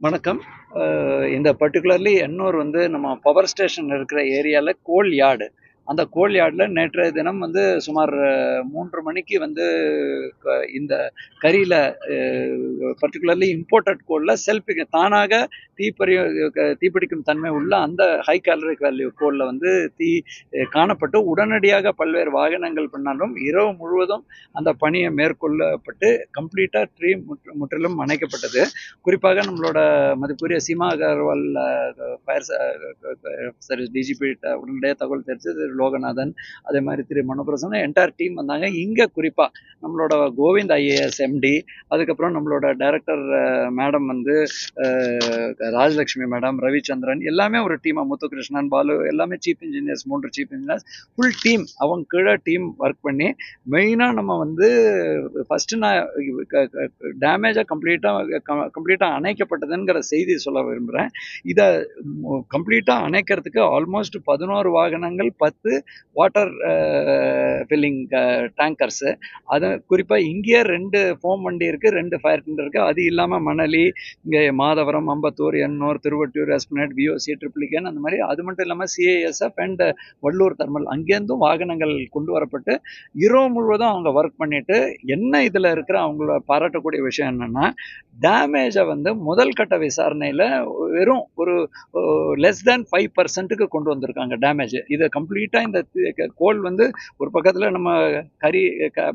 வணக்கம். இந்த பர்ட்டிகுலர்லி எண்ணூர் வந்து நம்ம பவர் ஸ்டேஷன் இருக்கிற ஏரியால கோல் யார்டு. அந்த கோல் யார்டுல நேற்றைய தினம் வந்து சுமார் 3 மணிக்கு வந்து இந்த கரியில பர்ட்டிகுலர்லி இம்போர்ட்டட் கோல்ல தானாக தீப்பறி தீப்பிடிக்கும் தன்மை உள்ள அந்த ஹை காலரிக் வேல்யூ கோல்ல வந்து தீ காணப்பட்டு உடனடியாக பல்வேறு வாகனங்கள் பண்ணாலும் இரவு முழுவதும் அந்த பணியை மேற்கொள்ளப்பட்டு கம்ப்ளீட்டா முற்றிலும் அணைக்கப்பட்டது. குறிப்பாக நம்மளோட மதிப்புரிய Seema Agarwal fire service DGP உடனடியாக தகவல் தெரிவித்து திரு லோகநாதன், அதே மாதிரி திரு மனோபிரசன் என்டையர் டீம் வந்தாங்க. இங்கே குறிப்பாக நம்மளோட கோவிந்த் ஐஏஎஸ் எம்டி, அதுக்கப்புறம் நம்மளோட டைரக்டர் மேடம் வந்து ராஜலட்சுமி மேடம், ரவிச்சந்திரன், எல்லாமே ஒரு டீமாக, முத்துகிருஷ்ணன், பாலு, எல்லாமே chief engineers, 3 chief engineers, full team அவங்க கீழே டீம் ஒர்க் பண்ணி மெயினாக நம்ம வந்து ஃபஸ்ட்டு நான் டேமேஜை கம்ப்ளீட்டாக அணைக்கப்பட்டதுங்கிற செய்தி சொல்ல விரும்புகிறேன். இதை கம்ப்ளீட்டாக அணைக்கிறதுக்கு ஆல்மோஸ்ட் 11 வாகனங்கள், 10 வாட்டர் ஃபில்லிங் டேங்கர்ஸு, அது குறிப்பாக இங்கேயே 2 ஃபோம் வண்டி இருக்குது, 2 ஃபயர் டெண்டர் இருக்குது. அது இல்லாமல் மணலி, இங்கே மாதவரம், அம்பத்தூர், எண்ணூர், திருவொற்றியூர், எஸ்பினேட், விஓசி, ட்ரிப்ளிகேன், அந்த மாதிரி. அது மட்டும் இல்லாமல் சிஐஎஸ்எஃப் அண்ட் வள்ளூர் தெர்மல் அங்கேருந்தும் வாகனங்கள் கொண்டு வரப்பட்டு இரவு முழுவதும் அவங்க ஒர்க் பண்ணிட்டு, என்ன இதில் இருக்கிற அவங்கள பாராட்டக்கூடிய விஷயம் என்னென்னா, டேமேஜை வந்து முதல் கட்ட விசாரணையில் வெறும் ஒரு லெஸ் தேன் 5% கொண்டு வந்திருக்காங்க டேமேஜ். இதை கம்ப்ளீட்டாக இந்த கோல் வந்து ஒரு பக்கத்தில் நம்ம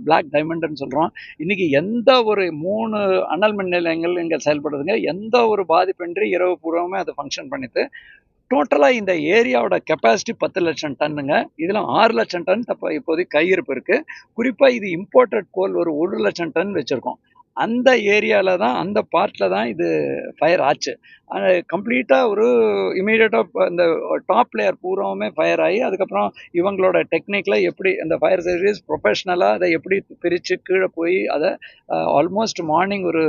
பிளாக் டைமண்ட்னு சொல்கிறோம். இன்னைக்கு எந்த ஒரு 3 அனல் மின் நிலையங்கள் இங்கே செயல்படுதுங்க, எந்த ஒரு பாதிப்பின்றி இரவு பூர்வமே அது ஃபங்க்ஷன் பண்ணிட்டு டோட்டலாக இந்த ஏரியாவோட கெப்பாசிட்டி 10 லட்சம் டன்னுங்க. இதில் 6 லட்சம் டன் இப்போதைக்கு கையிருப்பு இருக்குது. குறிப்பாக இது இம்போர்ட்டட் கோல் ஒரு 1 லட்சம் டன் வச்சுருக்கோம். அந்த ஏரியாவில் தான், அந்த பார்ட்டில் தான் இது ஃபயர் ஆச்சு. கம்ப்ளீட்டாக ஒரு இமீடியட்டாக இந்த டாப் லேயர் பூராவுமே ஃபயர் ஆகி, அதுக்கப்புறம் இவங்களோட டெக்னிக்கில் எப்படி அந்த ஃபயர் சர்வீஸ் ப்ரொஃபஷ்னலாக அதை எப்படி பிரித்து கீழே போய் அதை ஆல்மோஸ்ட் மார்னிங் ஒரு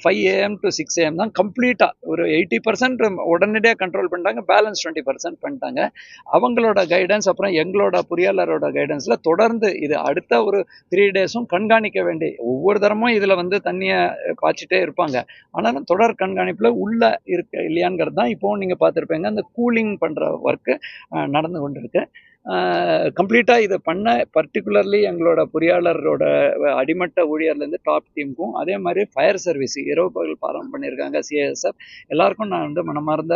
5 AM to 6 AM தான் கம்ப்ளீட்டாக ஒரு 80% உடனடியாக கண்ட்ரோல் பண்ணிட்டாங்க. பேலன்ஸ் 20% பண்ணிட்டாங்க. அவங்களோட கைடன்ஸ், அப்புறம் எங்களோட பொறியாளரோட கைடன்ஸில் தொடர்ந்து இது அடுத்த ஒரு 3 டேஸும் கண்காணிக்க வேண்டி, ஒவ்வொரு தரமும் இதில் வந்து தண்ணியை பாய்ச்சிட்டே இருப்பாங்க. ஆனாலும் தொடர் கண்காணிப்பில் உள்ள இருக்கு இல்லையாங்கிறது தான் இப்போவும் நீங்கள் பார்த்துருப்பீங்க. அந்த கூலிங் பண்ணுற ஒர்க்கு நடந்து கொண்டு இருக்கு. கம்ப்ளீட்டாக இதை பண்ண பர்டிகுலர்லி எங்களோட பொறியாளரோட அடிமட்ட ஊழியர்லேருந்து டாப் டீமுக்கும், அதே மாதிரி ஃபயர் சர்வீஸ் இரவு பகல் பாரம் பண்ணியிருக்காங்க சிஐஎஸ்எஃப், எல்லாருக்கும் நான் வந்து மனமார்ந்த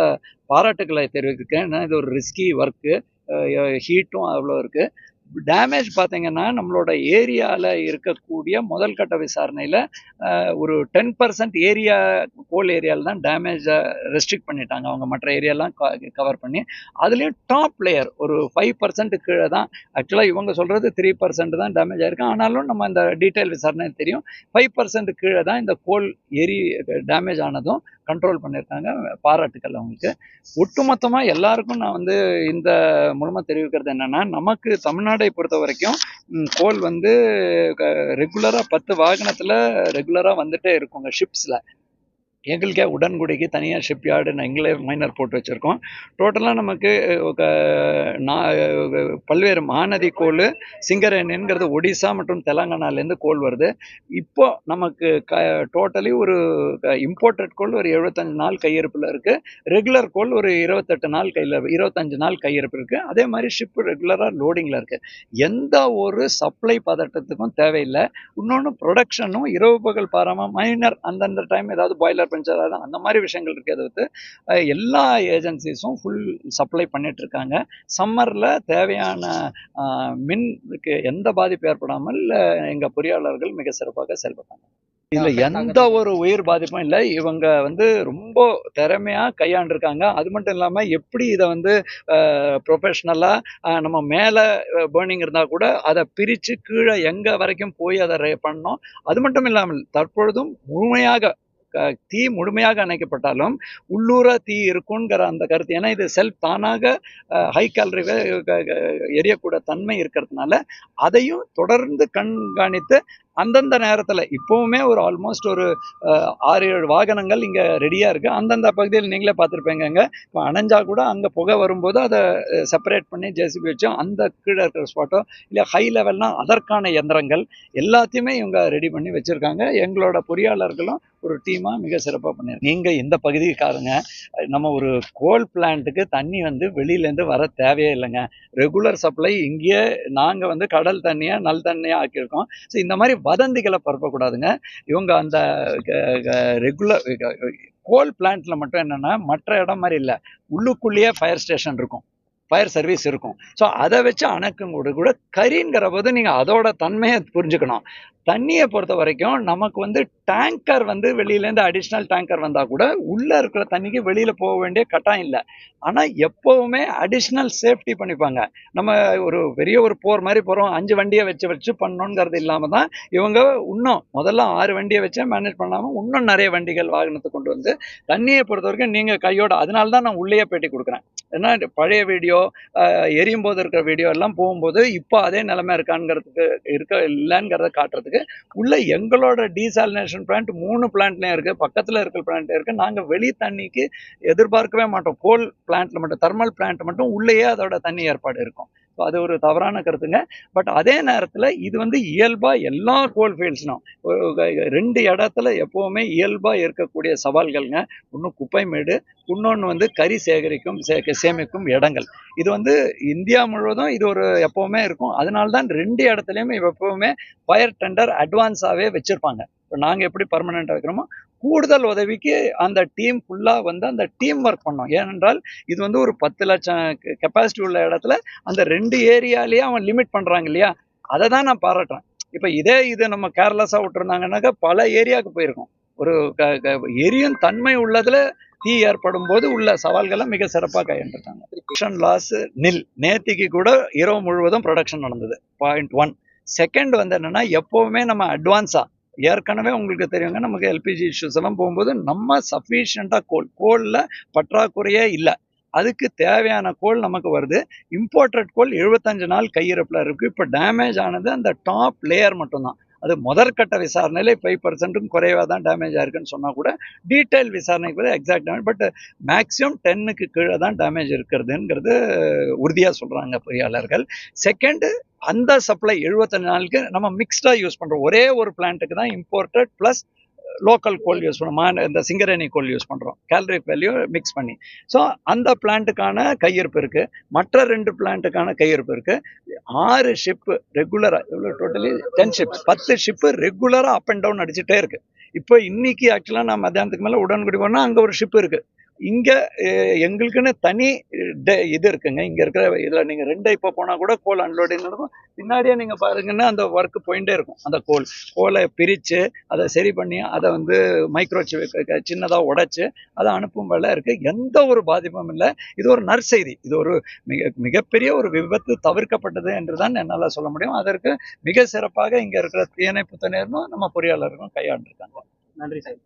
பாராட்டுக்களை தெரிவிக்கிறேன். ஏன்னா இது ஒரு ரிஸ்கி ஒர்க்கு, ஹீட்டும் அவ்வளோ இருக்குது. டேமேஜ் பார்த்தீங்கன்னா நம்மளோட ஏரியாவில் இருக்கக்கூடிய முதல் கட்ட விசாரணையில் ஒரு 10% ஏரியா, கோல் ஏரியாவில் தான் டேமேஜை ரெஸ்ட்ரிக்ட் பண்ணிட்டாங்க. அவங்க மற்ற ஏரியாலாம் கவர் பண்ணி, அதுலேயும் டாப் லேயர் ஒரு 5% கீழே தான். ஆக்சுவலாக இவங்க சொல்கிறது 3% தான் டேமேஜ் ஆகிருக்கு. ஆனாலும் நம்ம இந்த டீட்டெயில் விசாரணை தெரியும், 5% கீழே தான் இந்த கோல் டேமேஜ் ஆனதும் கண்ட்ரோல் பண்ணியிருக்காங்க. பாராட்டுக்கள் அவங்களுக்கு. ஒட்டுமொத்தமாக எல்லாருக்கும் நான் வந்து இந்த மூலமாக தெரிவிக்கிறது என்னென்னா, நமக்கு தமிழ்நாடை பொறுத்த வரைக்கும் கோல் வந்து ரெகுலராக 10 வாகனத்தில் ரெகுலராக வந்துட்டே இருக்குங்க ஷிப்ஸில். எங்களுக்கே உடன்குடிக்கு தனியாக ஷிப்யார்டு எங்களே மைனர் போட்டு வச்சுருக்கோம். டோட்டலாக நமக்கு பல்வேறு மகாநதி கோல், சிங்கரேனிங்கிறது ஒடிசா மற்றும் தெலங்கானாலேருந்து கோல் வருது. இப்போ நமக்கு டோட்டலி ஒரு இம்போர்ட்டட் கோல் ஒரு 75 நாள் கையிருப்பில் இருக்குது. ரெகுலர் கோல் ஒரு 25 நாள் கையிருப்பு இருக்குது. அதே மாதிரி ஷிப் ரெகுலராக லோடிங்கில் இருக்குது. எந்த ஒரு சப்ளை பதட்டத்துக்கும் தேவையில்லை. இன்னொன்று ப்ரொடக்ஷனும் இரவு பகல் பாராமல் மைனர் அந்தந்த டைம் ஏதாவது பாய்லர் பஞ்சர் அந்த மாதிரி விஷயங்கள் இருக்கிறத வந்து எல்லா ஏஜென்சிஸும் ஃபுல் சப்ளை பண்ணிட்டு இருக்காங்க. சம்மரில் தேவையான மின்னுக்கு எந்த பாதிப்பு ஏற்படாமல் எங்கள் பொறியாளர்கள் மிக சிறப்பாக செயல்பட்டாங்க. இதில் எந்த ஒரு உயிர் பாதிப்பும் இல்லை. இவங்க வந்து ரொம்ப திறமையாக கையாண்டிருக்காங்க. அது மட்டும் இல்லாமல் எப்படி இதை வந்து ப்ரொஃபஷ்னலாக நம்ம மேலே பேர்னிங் இருந்தால் கூட அதை பிரித்து கீழே எங்கே வரைக்கும் போய் அதை பண்ணோம். அது மட்டும் இல்லாமல் தற்பொழுதும் முழுமையாக தீ முழுமையாக அணைக்கப்பட்டாலும் உள்ளூர தீ இருக்குங்கிற அந்த கருத்து, ஏன்னா இது தானாக ஹை கேலரி எரியக்கூட தன்மை இருக்கிறதுனால அதையும் தொடர்ந்து கண்காணித்து அந்தந்த நேரத்தில் இப்போவுமே ஒரு ஆல்மோஸ்ட் ஒரு 6-7 வாகனங்கள் இங்கே ரெடியாக இருக்குது. அந்தந்த பகுதியில் நீங்களே பார்த்துருப்பீங்க. இப்போ அணைஞ்சா கூட அங்கே புகை வரும்போது அதை செப்பரேட் பண்ணி ஜேசிபி வச்சு அந்த கீழே இருக்கிற ஸ்பாட்டோ இல்லை ஹை லெவல்னால் அதற்கான இயந்திரங்கள் எல்லாத்தையுமே இவங்க ரெடி பண்ணி வச்சுருக்காங்க. எங்களோட பொறியாளர்களும் ஒரு டீமா மிக சிறப்பாக பண்ணியிருக்கோம். நீங்க இந்த பகுதிக்காரங்க நம்ம ஒரு கோல் பிளான்ட்டுக்கு தண்ணி வந்து வெளியிலேருந்து வர தேவையே இல்லைங்க. ரெகுலர் சப்ளை இங்கேயே நாங்கள் வந்து கடல் தண்ணியை நல் தண்ணியாக ஆக்கியிருக்கோம். ஸோ இந்த மாதிரி வதந்திகளை பரப்பக்கூடாதுங்க. இவங்க அந்த ரெகுலர் கோல் பிளான்ட்ல மட்டும் என்னன்னா மற்ற இடம் மாதிரி இல்லை, உள்ளுக்குள்ளேயே ஃபயர் ஸ்டேஷன் இருக்கும், ஃபயர் சர்வீஸ் இருக்கும். ஸோ அதை வச்சு அணைக்கும் கூட கரிங்கிற போது நீங்கள் அதோட தன்மையை புரிஞ்சுக்கணும். தண்ணியை பொறுத்த வரைக்கும் நமக்கு வந்து டேங்கர் வந்து வெளியிலேருந்து அடிஷ்னல் டேங்கர் வந்தால் கூட உள்ளே இருக்கிற தண்ணிக்கு வெளியில் போக வேண்டிய கட்டாயம் இல்லை. ஆனால் எப்போவுமே அடிஷ்னல் சேஃப்டி பண்ணிப்பாங்க. நம்ம ஒரு பெரிய ஒரு போர் மாதிரி போகிறோம், 5 வண்டியை வச்சு பண்ணணுங்கிறது இல்லாமல் தான் இவங்க இன்னும் முதல்ல 6 வண்டியை வச்சே மேனேஜ் பண்ணாமல் இன்னும் நிறைய வண்டிகள் வாகனத்தை கொண்டு வந்து தண்ணியை பொறுத்த வரைக்கும் நீங்கள் கையோட, அதனால தான் நான் உள்ளேயே பேட்டி கொடுக்குறேன். ஏன்னா பழைய வீடியோ எரியும் போது இருக்கிற வீடியோ எல்லாம் போகும்போது இப்போ அதே நிலைமை இருக்காங்கிறதுக்கு இல்லைங்கிறத காட்டுறதுக்கு உள்ள எங்களோட டீசாலினேஷன் பிளான்ட் 3 பிளான்ட்லயும் இருக்கு, பக்கத்துல இருக்கிற பிளான்ட் இருக்கு. நாங்க வெளி தண்ணிக்கு எதிர்பார்க்கவே மாட்டோம். கோல் பிளான்ட்ல மட்டும், தெர்மல் பிளான்ட் மட்டும் உள்ளேயே அதோட தண்ணி ஏற்பாடு இருக்கும். அது ஒரு தவறான கருத்துங்க. பட் அதே நேரத்தில் இது வந்து இயல்பா எல்லா கோல் ஃபீல்ட்ஸ்னும் 2 இடத்துல எப்பவுமே இயல்பா இருக்கக்கூடிய சவால்கள்ங்க. ஒன்று குப்பை மேடு, இன்னொன்று வந்து கரி சேமிக்கும் இடங்கள். இது வந்து இந்தியா முழுவதும் இது ஒரு எப்பவுமே இருக்கும். அதனால தான் 2 இடத்துலையுமே எப்பவுமே ஃபயர் டெண்டர் அட்வான்ஸாகவே வச்சிருப்பாங்க. இப்போ நாங்கள் எப்படி பர்மனெண்ட்டாக வைக்கிறோமோ கூடுதல் உதவிக்கு அந்த டீம் ஃபுல்லாக வந்து அந்த டீம் ஒர்க் பண்ணோம். ஏனென்றால் இது வந்து ஒரு 10 லட்சம் கெப்பாசிட்டி உள்ள இடத்துல அந்த 2 ஏரியாலேயே அவன் லிமிட் பண்ணுறாங்க இல்லையா, அதை தான் நான் பாராட்டுறேன். இப்போ இது நம்ம கேர்லெஸ்ஸாக விட்டுருந்தாங்கன்னாக்கா பல ஏரியாவுக்கு போயிருக்கோம். ஒரு எரியும் தன்மை உள்ளதில் தீ ஏற்படும் போது உள்ள சவால்களை மிக சிறப்பாக கையாண்டிருக்காங்க. ப்ரொடக்ஷன் லாஸ் நில். நேத்திக்கு கூட இரவு முழுவதும் ப்ரொடக்ஷன் நடந்தது. பாயிண்ட் 1. செகண்ட் வந்து என்னன்னா, எப்பவுமே நம்ம அட்வான்ஸா, ஏற்கனவே உங்களுக்கு தெரியுங்க, நமக்கு எல்பிஜி இஷ்யூஸ் எல்லாம் போகும்போது நம்ம சஃபிஷியண்டா கோல்ல பற்றாக்குறையே இல்லை. அதுக்கு தேவையான கோல் நமக்கு வருது. இம்போர்ட்டட் கோல் 75 நாள் கையிருப்பில் இருக்கு. இப்போ டேமேஜ் ஆனது அந்த டாப் லேயர் மட்டும்தான். அது முதற்கட்ட விசாரணையில 5%க்கும் குறைவாக தான் டேமேஜ் ஆயிருக்குன்னு சொன்னா கூட டீட்டெயில் விசாரணைக்கு கூட எக்ஸாக்ட் டேமேஜ், பட் மேக்ஸிமம் 10க்கு கீழே தான் டேமேஜ் இருக்கிறதுங்கிறது உறுதியா சொல்றாங்க பொறியாளர்கள். செகண்ட், அந்த சப்ளை 75 நாளுக்கு நம்ம மிக்ஸ்டா யூஸ் பண்றோம். ஒரே ஒரு பிளான்ட்டுக்கு தான் இம்போர்ட்டட் பிளஸ் லோக்கல் கோல் யூஸ் பண்ணுறோம். இந்த சிங்கரேணி கோல் யூஸ் பண்ணுறோம், கேலரிக் வேல்யூ மிக்ஸ் பண்ணி. ஸோ அந்த பிளான்ட்டுக்கான கையிருப்பு இருக்கு, மற்ற 2 பிளான்ட்டுக்கான கையிருப்பு இருக்கு. 6 ஷிப்பு ரெகுலராக, எவ்வளோ டோட்டலி 10 ஷிப்ஸ், 10 ஷிப்பு ரெகுலராக அப் அண்ட் டவுன் அடிச்சுட்டே இருக்கு. இப்போ இன்னைக்கு ஆக்சுவலாக நான் மத்தியானத்துக்கு மேலே உடன்குடி போனால் அங்கே ஒரு ஷிப் இருக்கு. இங்க எங்களுக்குன்னு தனி இது இருக்குங்க. இங்க இருக்கிற இதுல நீங்க 2 இப்போ போனா கூட கோல் அன்லோடிங் நடக்கும். பின்னாடியே நீங்க பாருங்கன்னா அந்த ஒர்க் போயிட்டே இருக்கும். அந்த கோலை பிரிச்சு அதை சரி பண்ணி அதை வந்து மைக்ரோ சின்னதா உடைச்சு அதை அனுப்பும் வேலை இருக்கு. எந்த ஒரு பாதிப்பும் இல்லை. இது ஒரு நற்செய்தி. இது ஒரு மிகப்பெரிய ஒரு விபத்து தவிர்க்கப்பட்டது என்றுதான் என்னால சொல்ல முடியும். அதற்கு மிக சிறப்பாக இங்க இருக்கிற தீயணைப்பு துறையினரும் நம்ம பொறியாளர்களும் கையாண்டிருக்காங்க. நன்றி சார்.